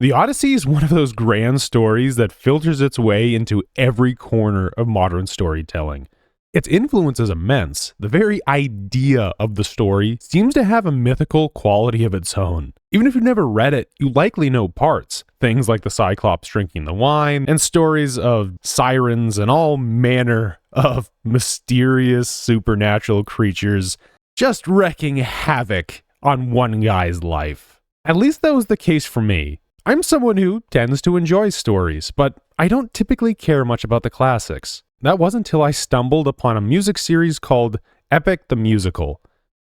The Odyssey is one of those grand stories that filters its way into every corner of modern storytelling. Its influence is immense. The very idea of the story seems to have a mythical quality of its own. Even if you've never read it, you likely know parts. Things like the Cyclops drinking the wine, and stories of sirens and all manner of mysterious supernatural creatures just wreaking havoc on one guy's life. At least that was the case for me. I'm someone who tends to enjoy stories, but I don't typically care much about the classics. That wasn't until I stumbled upon a music series called Epic the Musical,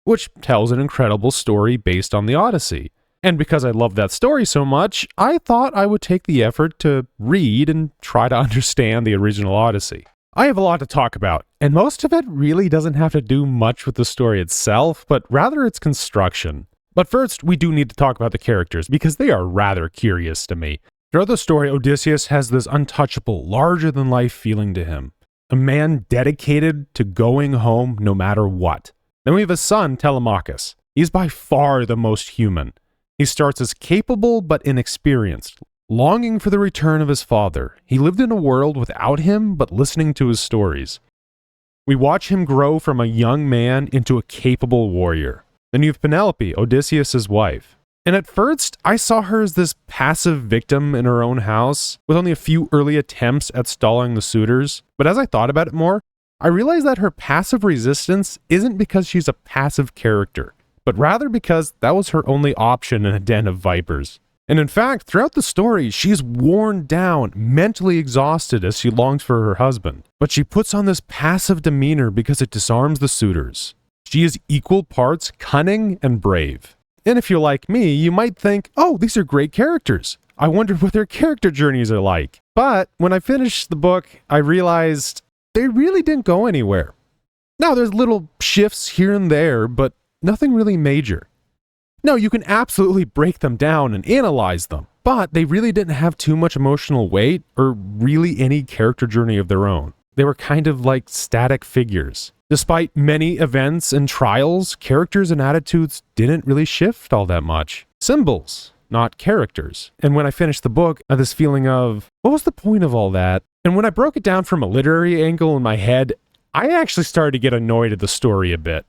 which tells an incredible story based on the Odyssey. And because I love that story so much, I thought I would take the effort to read and try to understand the original Odyssey. I have a lot to talk about, and most of it really doesn't have to do much with the story itself, but rather its construction. But first, we do need to talk about the characters, because they are rather curious to me. Throughout the story, Odysseus has this untouchable, larger-than-life feeling to him. A man dedicated to going home no matter what. Then we have his son, Telemachus. He's by far the most human. He starts as capable but inexperienced, longing for the return of his father. He lived in a world without him, but listening to his stories. We watch him grow from a young man into a capable warrior. Then you have Penelope, Odysseus' wife. And at first, I saw her as this passive victim in her own house, with only a few early attempts at stalling the suitors. But as I thought about it more, I realized that her passive resistance isn't because she's a passive character, but rather because that was her only option in a den of vipers. And in fact, throughout the story, she's worn down, mentally exhausted as she longs for her husband. But she puts on this passive demeanor because it disarms the suitors. She is equal parts cunning and brave. And if you're like me, you might think, oh, these are great characters. I wonder what their character journeys are like. But when I finished the book, I realized they really didn't go anywhere. Now, there's little shifts here and there, but nothing really major. No, you can absolutely break them down and analyze them, but they really didn't have too much emotional weight or really any character journey of their own. They were kind of like static figures. Despite many events and trials, characters and attitudes didn't really shift all that much. Symbols, not characters. And when I finished the book, I had this feeling of, what was the point of all that? And when I broke it down from a literary angle in my head, I actually started to get annoyed at the story a bit.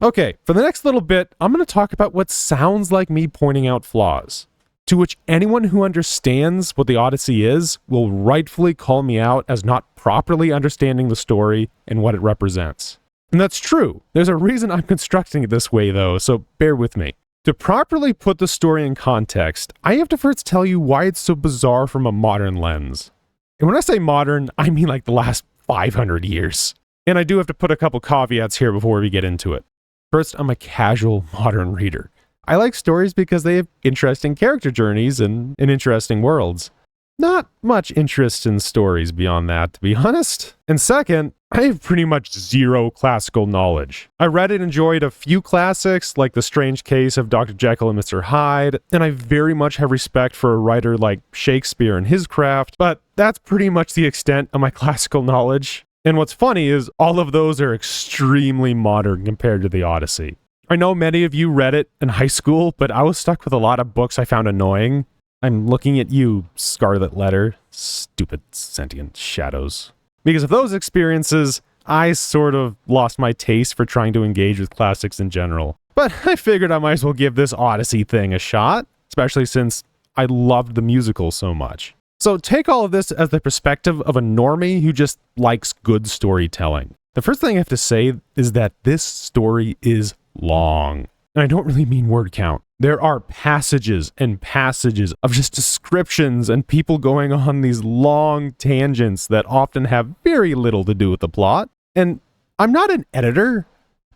Okay, for the next little bit, I'm going to talk about what sounds like me pointing out flaws, to which anyone who understands what the Odyssey is will rightfully call me out as not properly understanding the story and what it represents. And that's true. There's a reason I'm constructing it this way, though, so bear with me. To properly put the story in context, I have to first tell you why it's so bizarre from a modern lens. And when I say modern, I mean like the last 500 years. And I do have to put a couple caveats here before we get into it. First, I'm a casual modern reader. I like stories because they have interesting character journeys and interesting worlds. Not much interest in stories beyond that, to be honest. And second, I have pretty much zero classical knowledge. I read and enjoyed a few classics, like The Strange Case of Dr. Jekyll and Mr. Hyde, and I very much have respect for a writer like Shakespeare and his craft, but that's pretty much the extent of my classical knowledge. And what's funny is all of those are extremely modern compared to the Odyssey. I know many of you read it in high school, but I was stuck with a lot of books I found annoying. I'm looking at you, Scarlet Letter. Stupid sentient shadows. Because of those experiences, I sort of lost my taste for trying to engage with classics in general. But I figured I might as well give this Odyssey thing a shot, especially since I loved the musical so much. So take all of this as the perspective of a normie who just likes good storytelling. The first thing I have to say is that this story is long. And I don't really mean word count. There are passages and passages of just descriptions and people going on these long tangents that often have very little to do with the plot. And I'm not an editor,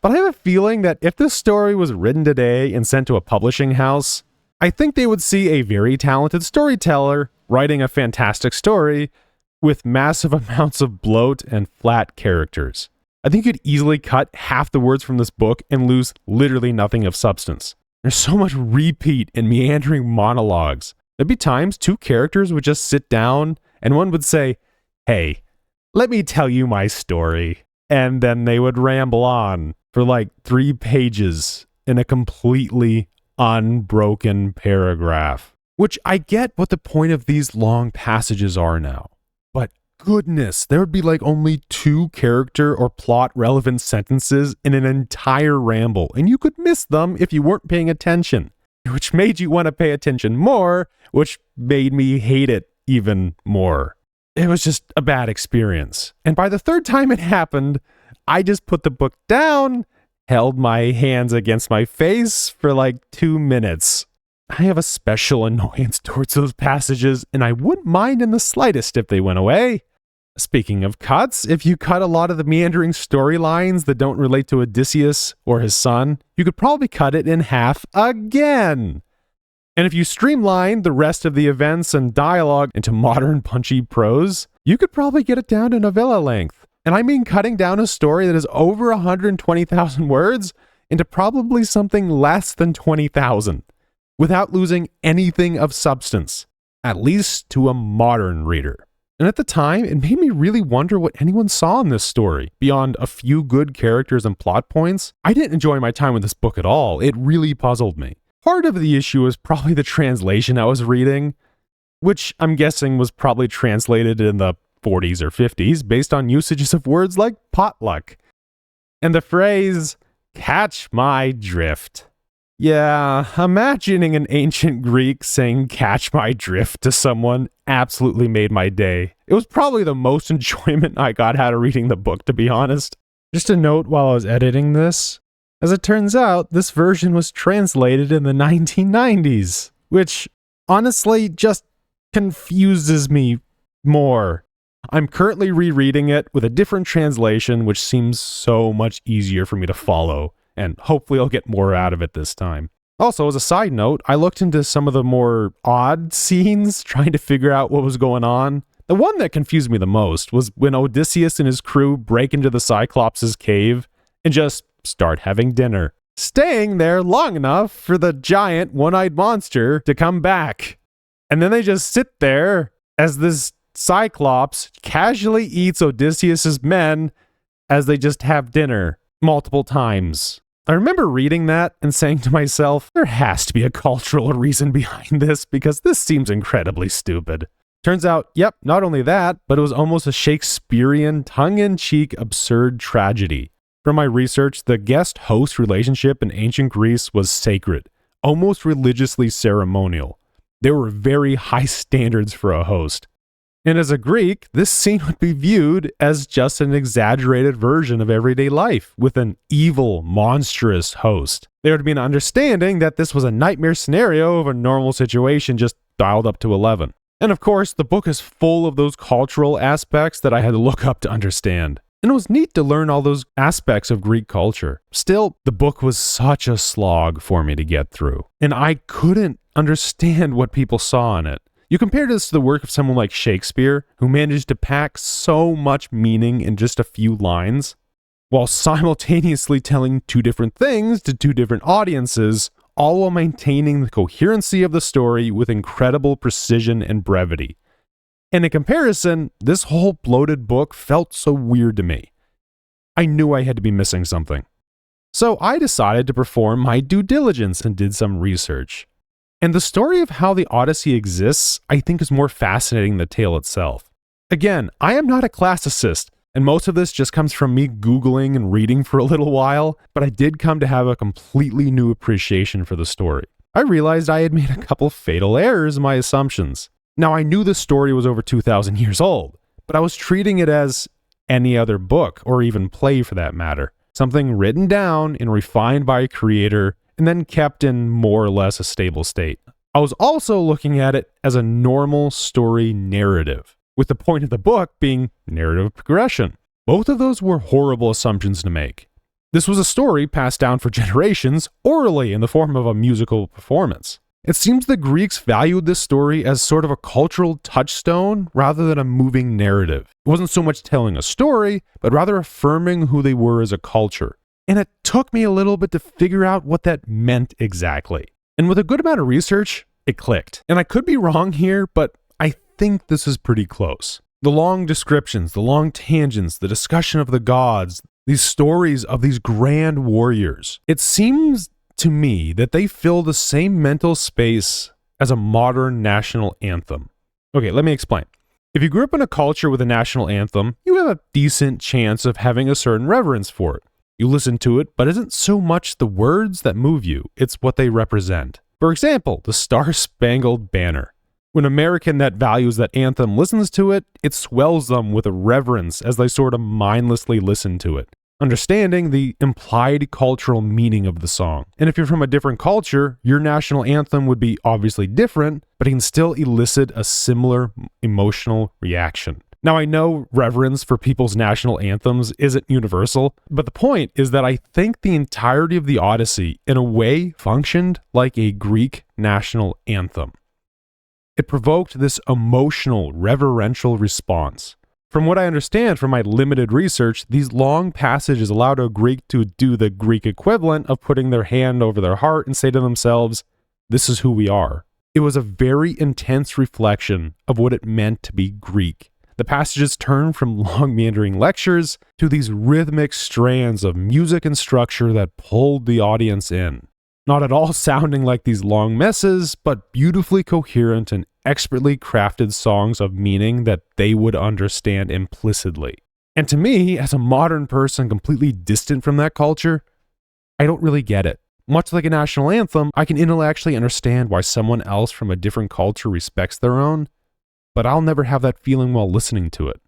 but I have a feeling that if this story was written today and sent to a publishing house, I think they would see a very talented storyteller writing a fantastic story with massive amounts of bloat and flat characters. I think you'd easily cut half the words from this book and lose literally nothing of substance. There's so much repeat and meandering monologues. There'd be times two characters would just sit down and one would say, "Hey, let me tell you my story." And then they would ramble on for like 3 pages in a completely unbroken paragraph. Which I get what the point of these long passages are now. But goodness, there would be like only 2 character or plot relevant sentences in an entire ramble, and you could miss them if you weren't paying attention, which made you want to pay attention more, which made me hate it even more. It was just a bad experience. And by the 3rd time it happened, I just put the book down, held my hands against my face for like 2 minutes. I have a special annoyance towards those passages, and I wouldn't mind in the slightest if they went away. Speaking of cuts, if you cut a lot of the meandering storylines that don't relate to Odysseus or his son, you could probably cut it in half again. And if you streamline the rest of the events and dialogue into modern punchy prose, you could probably get it down to novella length. And I mean cutting down a story that is over 120,000 words into probably something less than 20,000. Without losing anything of substance, at least to a modern reader. And at the time, it made me really wonder what anyone saw in this story. Beyond a few good characters and plot points, I didn't enjoy my time with this book at all. It really puzzled me. Part of the issue was probably the translation I was reading, which I'm guessing was probably translated in the 40s or 50s based on usages of words like potluck. And the phrase, "catch my drift." Yeah, imagining an ancient Greek saying "catch my drift" to someone absolutely made my day. It was probably the most enjoyment I got out of reading the book, to be honest. Just a note while I was editing this, as it turns out, this version was translated in the 1990s, which honestly just confuses me more. I'm currently rereading it with a different translation, which seems so much easier for me to follow. And hopefully I'll get more out of it this time. Also, as a side note, I looked into some of the more odd scenes, trying to figure out what was going on. The one that confused me the most was when Odysseus and his crew break into the Cyclops' cave and just start having dinner, staying there long enough for the giant one-eyed monster to come back. And then they just sit there as this Cyclops casually eats Odysseus' men as they just have dinner multiple times. I remember reading that and saying to myself, there has to be a cultural reason behind this because this seems incredibly stupid. Turns out, yep, not only that, but it was almost a Shakespearean, tongue-in-cheek, absurd tragedy. From my research, the guest-host relationship in ancient Greece was sacred, almost religiously ceremonial. There were very high standards for a host. And as a Greek, this scene would be viewed as just an exaggerated version of everyday life, with an evil, monstrous host. There would be an understanding that this was a nightmare scenario of a normal situation just dialed up to 11. And of course, the book is full of those cultural aspects that I had to look up to understand. And it was neat to learn all those aspects of Greek culture. Still, the book was such a slog for me to get through, and I couldn't understand what people saw in it. You compare this to the work of someone like Shakespeare, who managed to pack so much meaning in just a few lines, while simultaneously telling 2 different things to 2 different audiences, all while maintaining the coherency of the story with incredible precision and brevity. And in comparison, this whole bloated book felt so weird to me. I knew I had to be missing something. So I decided to perform my due diligence and did some research. And the story of how the Odyssey exists, I think, is more fascinating than the tale itself. Again, I am not a classicist, and most of this just comes from me Googling and reading for a little while, but I did come to have a completely new appreciation for the story. I realized I had made a couple fatal errors in my assumptions. Now, I knew the story was over 2,000 years old, but I was treating it as any other book, or even play for that matter. Something written down and refined by a creator, and then kept in more or less a stable state. I was also looking at it as a normal story narrative, with the point of the book being narrative progression. Both of those were horrible assumptions to make. This was a story passed down for generations orally in the form of a musical performance. It seems the Greeks valued this story as sort of a cultural touchstone rather than a moving narrative. It wasn't so much telling a story, but rather affirming who they were as a culture. And it took me a little bit to figure out what that meant exactly. And with a good amount of research, it clicked. And I could be wrong here, but I think this is pretty close. The long descriptions, the long tangents, the discussion of the gods, these stories of these grand warriors. It seems to me that they fill the same mental space as a modern national anthem. Okay, let me explain. If you grew up in a culture with a national anthem, you have a decent chance of having a certain reverence for it. You listen to it, but it isn't so much the words that move you, it's what they represent. For example, the Star-Spangled Banner. When an American that values that anthem listens to it, it swells them with a reverence as they sort of mindlessly listen to it, understanding the implied cultural meaning of the song. And if you're from a different culture, your national anthem would be obviously different, but it can still elicit a similar emotional reaction. Now, I know reverence for people's national anthems isn't universal, but the point is that I think the entirety of the Odyssey, in a way, functioned like a Greek national anthem. It provoked this emotional, reverential response. From what I understand from my limited research, these long passages allowed a Greek to do the Greek equivalent of putting their hand over their heart and say to themselves, "This is who we are." It was a very intense reflection of what it meant to be Greek. The passages turned from long meandering lectures to these rhythmic strands of music and structure that pulled the audience in. Not at all sounding like these long messes, but beautifully coherent and expertly crafted songs of meaning that they would understand implicitly. And to me, as a modern person completely distant from that culture, I don't really get it. Much like a national anthem, I can intellectually understand why someone else from a different culture respects their own, but I'll never have that feeling while listening to it.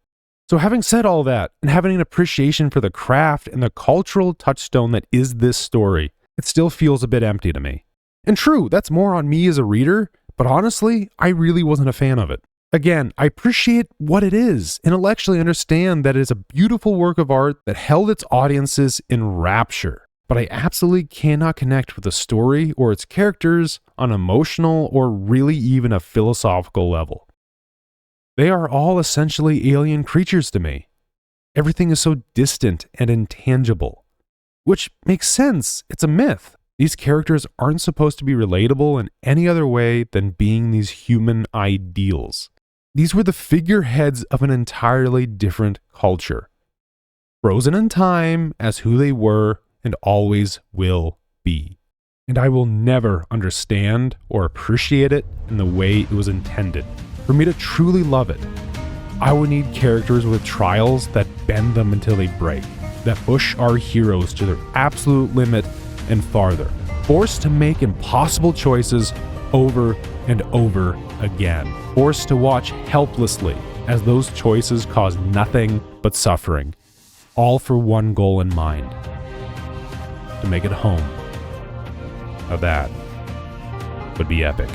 So having said all that, and having an appreciation for the craft and the cultural touchstone that is this story, it still feels a bit empty to me. And true, that's more on me as a reader, but honestly, I really wasn't a fan of it. Again, I appreciate what it is, intellectually understand that it is a beautiful work of art that held its audiences in rapture, but I absolutely cannot connect with the story or its characters on an emotional or really even a philosophical level. They are all essentially alien creatures to me. Everything is so distant and intangible. Which makes sense, it's a myth. These characters aren't supposed to be relatable in any other way than being these human ideals. These were the figureheads of an entirely different culture, frozen in time as who they were and always will be. And I will never understand or appreciate it in the way it was intended. For me to truly love it, I would need characters with trials that bend them until they break, that push our heroes to their absolute limit and farther, forced to make impossible choices over and over again, forced to watch helplessly as those choices cause nothing but suffering, all for one goal in mind: to make it home. Now that would be epic.